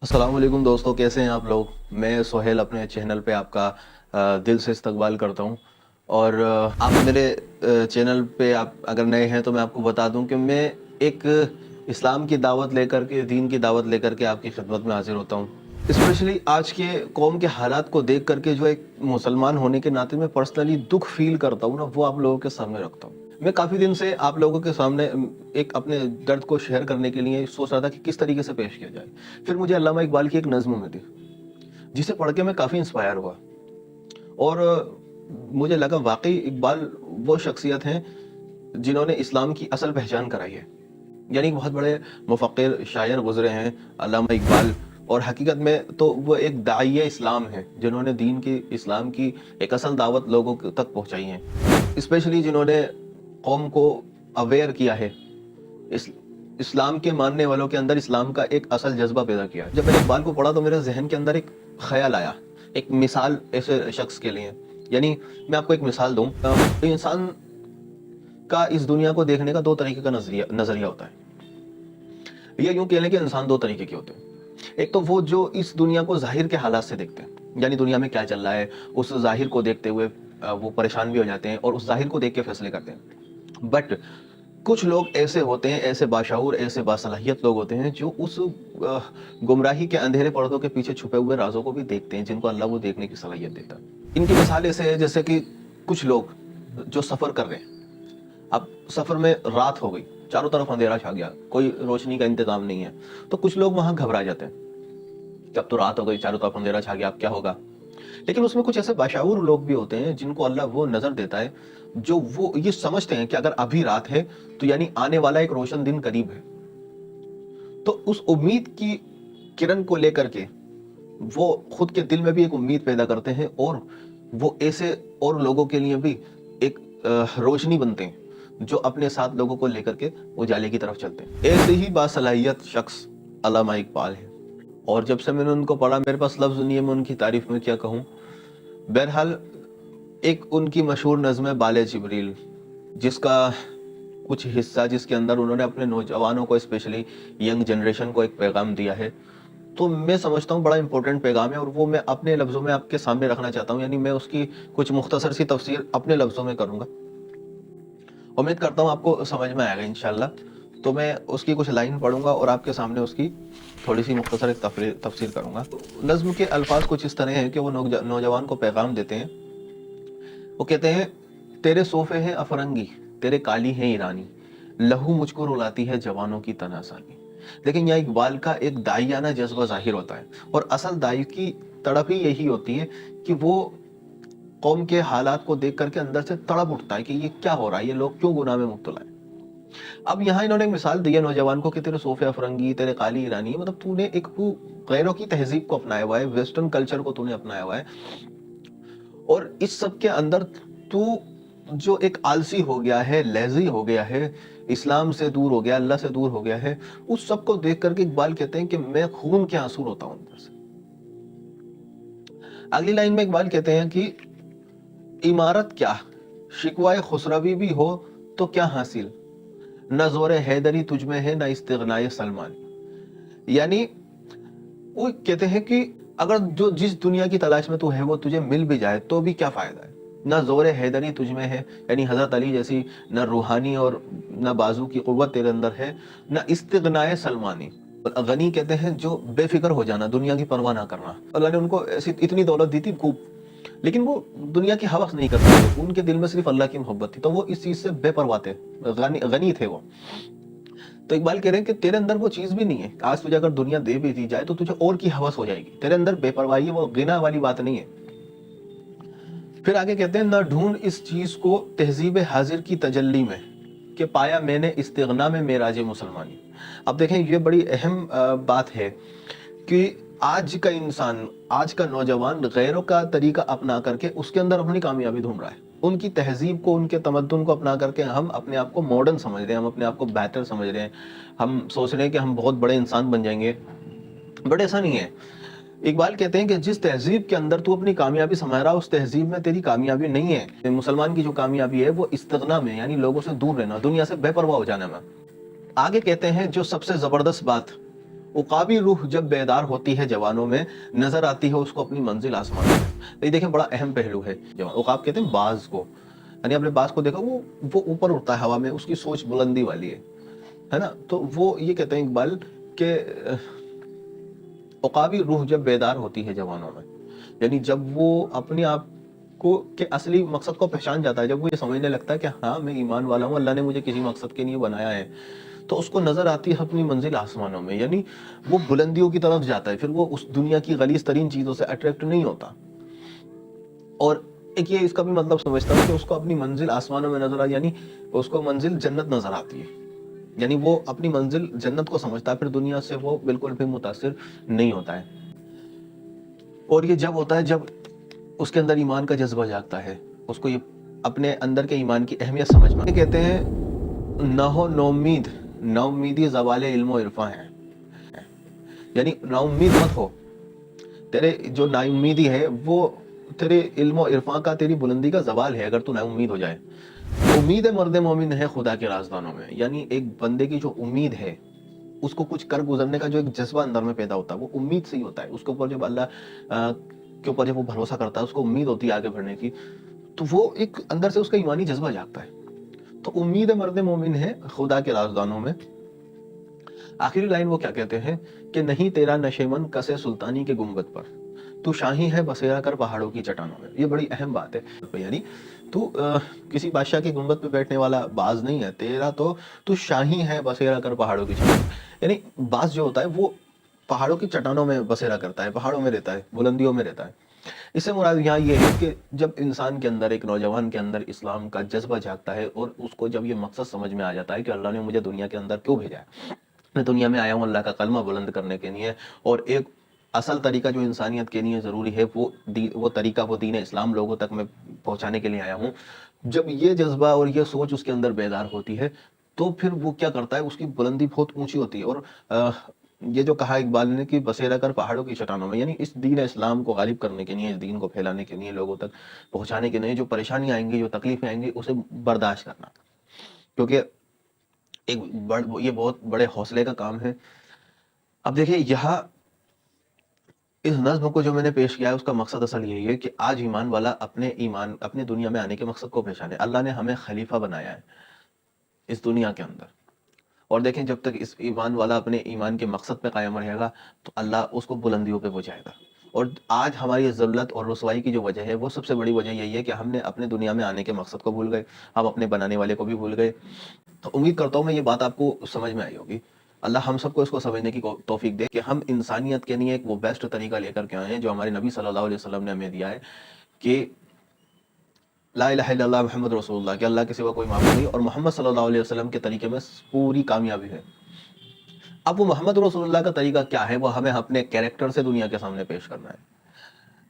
अस्सलाम वालेकुम दोस्तों, कैसे हैं आप लोग। मैं सोहेल अपने चैनल पे आपका दिल से इस्तकबाल करता हूं। और आप मेरे चैनल पे आप अगर नए हैं तो मैं आपको बता दूं कि मैं एक इस्लाम की दावत लेकर के, दीन की दावत लेकर के आपकी खिदमत में हाजिर होता हूं। स्पेशली आज के कौम के हालात को देख करके जो एक मुसलमान होने के नाते मैं पर्सनली दुख फील करता हूँ ना, वो आप लोगों के सामने रखता हूँ। मैं काफ़ी दिन से आप लोगों के सामने एक अपने दर्द को शेयर करने के लिए सोच रहा था कि किस तरीके से पेश किया जाए। फिर मुझे अल्लामा इकबाल की एक नज़्म मिली, जिसे पढ़ के मैं काफ़ी इंस्पायर हुआ। और मुझे लगा वाक़ई इकबाल वो शख्सियत हैं जिन्होंने इस्लाम की असल पहचान कराई है। यानी बहुत बड़े मुफ़क्किर शायर गुज़रे हैं अल्लामा इकबाल, और हकीकत में तो वो एक दाइए इस्लाम हैं जिन्होंने दीन की, इस्लाम की एक असल दावत लोगों तक पहुँचाई है। स्पेशली जिन्होंने कौम को अवेयर किया है, इस इस्लाम के मानने वालों के अंदर इस्लाम का एक असल जज्बा पैदा किया। जब मैंने इकबाल को पढ़ा तो मेरे जहन के अंदर एक ख्याल आया, एक मिसाल ऐसे शख्स के लिए। यानी मैं आपको एक मिसाल दूं, इंसान का इस दुनिया को देखने का दो तरीके का नजरिया होता है। ये यूं कह लें कि इंसान दो तरीके के होते हैं। एक तो वो जो इस दुनिया को जाहिर के हालात से देखते हैं, यानी दुनिया में क्या चल रहा है उस जाहिर को देखते हुए वो परेशान भी हो जाते हैं और उस जाहिर को देख के फैसले करते हैं। बट कुछ लोग ऐसे होते हैं, ऐसे बाशऊर, ऐसे बासलाहियत लोग होते हैं जो उस गुमराही के अंधेरे पर्दों के पीछे छुपे हुए राजों को भी देखते हैं, जिनको अल्लाह वो देखने की सलाहियत देता है। इनकी मिसाल ऐसे है जैसे कि कुछ लोग जो सफ़र कर रहे हैं। अब सफ़र में रात हो गई, चारों तरफ अंधेरा छा गया, कोई रोशनी का इंतजाम नहीं है, तो कुछ लोग वहां घबरा जाते हैं कि अब तो रात हो गई, चारों तरफ अंधेरा छा गया, अब क्या होगा। लेकिन उसमें कुछ ऐसे बाशाऊर लोग भी होते हैं जिनको अल्लाह वो नजर देता है, जो वो ये समझते हैं कि अगर अभी रात है तो यानी आने वाला एक रोशन दिन करीब है। तो उस उम्मीद की किरण को लेकर के वो खुद के दिल में भी एक उम्मीद पैदा करते हैं, और वो ऐसे और लोगों के लिए भी एक रोशनी बनते हैं जो अपने साथ लोगों को लेकर के उजाले की तरफ चलते हैं। ऐसे ही बासलाहियत शख्स अल्लामा इकबाल है। और जब से मैंने उनको पढ़ा, मेरे पास लफ्ज़ नहीं है मैं उनकी तारीफ में क्या कहूँ। बहरहाल, एक उनकी मशहूर नज़्म है बाले जिब्रील, जिसका कुछ हिस्सा, जिसके अंदर उन्होंने अपने नौजवानों को, स्पेशली यंग जनरेशन को एक पैगाम दिया है। तो मैं समझता हूँ बड़ा इंपॉर्टेंट पैगाम है, और वो मैं अपने लफ्ज़ों में आपके सामने रखना चाहता हूँ। यानी मैं उसकी कुछ मुख्तसर सी तफसीर अपने लफ्ज़ों में करूँगा। उम्मीद करता हूँ आपको समझ में आएगा इंशाल्लाह। तो मैं उसकी कुछ लाइन पढ़ूंगा और आपके सामने उसकी थोड़ी सी मुख्तसर एक तफसीर करूँगा। नज़्म के अल्फाज कुछ इस तरह हैं कि वो नौजवान को पैगाम देते हैं। वो कहते हैं, तेरे सोफे हैं अफरंगी, तेरे काली हैं ईरानी, लहू मुझको रुलाती है जवानों की तनासानी। लेकिन यहाँ इकबाल का एक दाइयाना जज्बा जाहिर होता है, और असल दाई की तड़प ही यही होती है कि वो कौम के हालात को देख करके अंदर से तड़प उठता है कि ये क्या हो रहा है, ये लोग क्यों गुनाह में मुब्तला है। अब यहाँ इन्होंने एक मिसाल दी है नौजवान को कि तेरे सोफे अफरंगी, तेरे काली ईरानी, मतलब तूने एक तू गैरों की तहजीब को अपनाया हुआ है, वेस्टर्न कल्चर को तूने अपनाया हुआ है, और इस सब के अंदर तू जो एक आलसी हो गया है, लेजी हो गया है, इस्लाम से दूर हो गया, अल्लाह से दूर हो गया है, उस सब को देख करके इकबाल कहते हैं कि मैं खून के आंसू रोता हूं अंदर से। अगली लाइन में इकबाल कहते हैं कि इमारत क्या, शिकवाए खुसरवी भी हो तो क्या हासिल, न जोरे हैदरी तुझ में है, न इस्तिगनाए सलमान। यानी वो कहते हैं कि अगर जो जिस दुनिया की तलाश में तू है वो तुझे मिल भी जाए तो भी क्या फायदा है। ना जोर हैदरी तुझ में है, यानी हजरत अली जैसी न रूहानी और न बाजू की कुव्वत तेरे अंदर है, न इस्तिगनाए सलमानी। गनी कहते हैं जो बेफिक्र हो जाना, दुनिया की परवाह ना करना। अल्लाह ने उनको ऐसी इतनी दौलत दी थी खूब, लेकिन वो दुनिया की हवस नहीं करते थे, उनके दिल में सिर्फ अल्लाह की मोहब्बत थी, तो वो इस चीज से बेपरवाह थे, गनी थे वो। तो इकबाल कह रहे हैं कि तेरे अंदर वो चीज भी नहीं है। आज तुझे अगर दुनिया दे भी दी जाए तो तुझे और की हवस हो जाएगी, तेरे अंदर बेपरवाही, वो गिना वाली बात नहीं है। फिर आगे कहते हैं, न ढूंढ इस चीज को तहजीब हाजिर की तजल्ली में, कि पाया मैंने इस्तिगना में मेराज मुसलमानी। अब देखें, ये बड़ी अहम बात है कि आज का इंसान, आज का नौजवान गैरों का तरीका अपना करके उसके अंदर अपनी कामयाबी ढूंढ रहा है। उनकी तहजीब को, उनके तमद्दुन को अपना करके हम अपने आप को मॉडर्न समझ रहे हैं, हम अपने आप को बेहतर समझ रहे हैं, हम सोच रहे हैं कि हम बहुत बड़े इंसान बन जाएंगे। बट ऐसा नहीं है। इकबाल कहते हैं कि जिस तहजीब के अंदर तू अपनी कामयाबी समझ रहा, उस तहजीब में तेरी कामयाबी नहीं है। मुसलमान की जो कामयाबी है वो इस्तिगना में, यानी लोगों से दूर रहना, दुनिया से बेपरवाह हो जाने में। आगे कहते हैं, जो सबसे जबरदस्त बात उकाबी रूह जब बेदार होती है जवानों में, नजर आती है उसको अपनी मंजिल आसमान में। तो ये देखें, बड़ा अहम पहलू है। जवान उकाब कहते हैं बाज को, यानी आपने बाज को देखा, वो ऊपर उड़ता है हवा में, उसकी सोच बुलंदी वाली है ना। तो वो ये कहते हैं इकबाल के उकाबी रूह जब बेदार होती है जवानों में, यानी जब वो अपने आप को के असली मकसद को पहचान जाता है, जब वो ये समझने लगता है कि हाँ मैं ईमान वाला हूँ, अल्लाह ने मुझे किसी मकसद के लिए बनाया है, तो उसको नजर आती है अपनी मंजिल आसमानों में, यानी वो बुलंदियों की तरफ जाता है। फिर वो उस दुनिया की गलीज तरीन चीजों से अट्रैक्ट नहीं होता। और एक ये इसका भी मतलब समझता हूँ कि उसको अपनी मंजिल आसमानों में नजर आ, यानी उसको मंजिल जन्नत नजर आती है, यानी वो अपनी मंजिल जन्नत को समझता है, फिर दुनिया से वो बिल्कुल भी मुतासिर नहीं होता है। और ये जब होता है जब उसके अंदर ईमान का जज्बा जागता है, उसको ये अपने अंदर के ईमान की अहमियत समझ में। कहते हैं नाहो नौमीद, नाउमीदी ज़वाले इल्म इरफा है, यानी नाउमीद मत हो, तेरे जो नाउमीदी है वो तेरे इल्म और इरफा का, तेरी बुलंदी का जवाल है अगर तू नाउमीद हो जाए। उम्मीद मर्द मोमिन है खुदा के राजदानों में, यानी एक बंदे की जो उम्मीद है, उसको कुछ कर गुजरने का जो एक जज्बा अंदर में पैदा होता है, वो उम्मीद से ही होता है। उसके ऊपर जब अल्लाह के ऊपर जब वो भरोसा करता है, उसको उम्मीद होती है आगे बढ़ने की, तो वो एक अंदर से उसका ईमानी जज्बा जागता है। तो उम्मीद मर्द मोमिन है खुदा के राजदानों में। आखिरी लाइन वो क्या कहते हैं कि नहीं तेरा नशेमन कसे सुल्तानी के गुंबद पर, तू शाही है बसेरा कर पहाड़ों की चट्टानों में। ये बड़ी अहम बात है, यानी तू किसी बादशाह के गुंबद पे बैठने वाला बाज नहीं है, तेरा तो तू शाही है बसेरा कर पहाड़ों की चट्टानों में। यानी बाज जो होता है वो पहाड़ों की चट्टानों में बसेरा करता है, पहाड़ों में रहता है, बुलंदियों में रहता है। इससे मुराद यहाँ ये है कि जब इंसान के अंदर, एक नौजवान के अंदर इस्लाम का जज्बा जागता है, और उसको जब ये मकसद समझ में आ जाता है कि अल्लाह ने मुझे दुनिया के अंदर क्यों भेजा है, मैं दुनिया में आया हूँ अल्लाह का कलमा बुलंद करने के लिए, और एक असल तरीका जो इंसानियत के लिए ज़रूरी है वो तरीका, वो दीन इस्लाम लोगों तक मैं पहुँचाने के लिए आया हूँ। जब ये जज्बा और ये सोच उसके अंदर बेदार होती है, तो फिर वो क्या करता है, उसकी बुलंदी बहुत ऊंची होती है। और ये जो कहा इकबाल ने कि बसेरा कर पहाड़ों की चट्टानों में, यानी इस दीन इस्लाम को गालिब करने के लिए, इस दीन को फैलाने के लिए, लोगों तक पहुँचाने के लिए जो परेशानी आएंगी, जो तकलीफें आएंगी, उसे बर्दाश्त करना। क्योंकि ये बहुत बड़े हौसले का काम है। अब देखिए, यहाँ इस नज्म को जो मैंने पेश किया है, उसका मकसद असल यही है कि आज ईमान वाला अपने दुनिया में आने के मकसद को पहचाने। अल्लाह ने हमें खलीफा बनाया है इस दुनिया के अंदर, और देखें जब तक इस ईमान वाला अपने ईमान के मकसद पे कायम रहेगा, तो अल्लाह उसको बुलंदियों पे पहुंचाएगा। और आज हमारी ज़ल्लत और रुसवाई की जो वजह है, वो सबसे बड़ी वजह यही है कि हमने अपने दुनिया में आने के मकसद को भूल गए, हम अपने बनाने वाले को भी भूल गए। तो उम्मीद करता हूँ मैं ये बात आपको समझ में आई होगी। अल्लाह हम सबको इसको समझने की तौफीक दे कि हम इंसानियत के लिए एक वो बेस्ट तरीका लेकर के आए हैं जो हमारे नबी सल्लल्लाहु अलैहि वसल्लम ने हमें दिया है, कि ला इलाहा इल्लल्लाह मुहम्मद रसूलुल्लाह, कि अल्लाह के सिवा कोई माबूद नहीं, और मोहम्मद सल्लल्लाहु अलैहि वसल्लम के तरीके में पूरी कामयाबी है। अब वो मोहम्मद रसूलुल्लाह का तरीका क्या है, वो हमें अपने कैरेक्टर से दुनिया के सामने पेश करना है।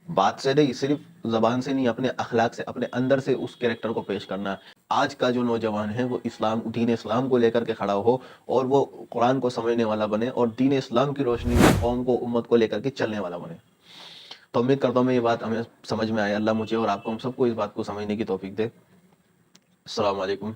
बात से नहीं, सिर्फ जबान से नहीं, अपने अखलाक से, अपने अंदर से उस कैरेक्टर को पेश करना है। आज का जो नौजवान है वो दीन इस्लाम को लेकर के खड़ा हो, और वो कुरान को समझने वाला बने, और दीन इस्लाम की रोशनी में कौम को, उम्मत को लेकर के चलने वाला बने। तो उम्मीद करता हूँ मैं ये बात हमें समझ में आए। अल्लाह मुझे और आपको, हम सबको इस बात को समझने की तौफीक दे। अस्सलाम वालेकुम।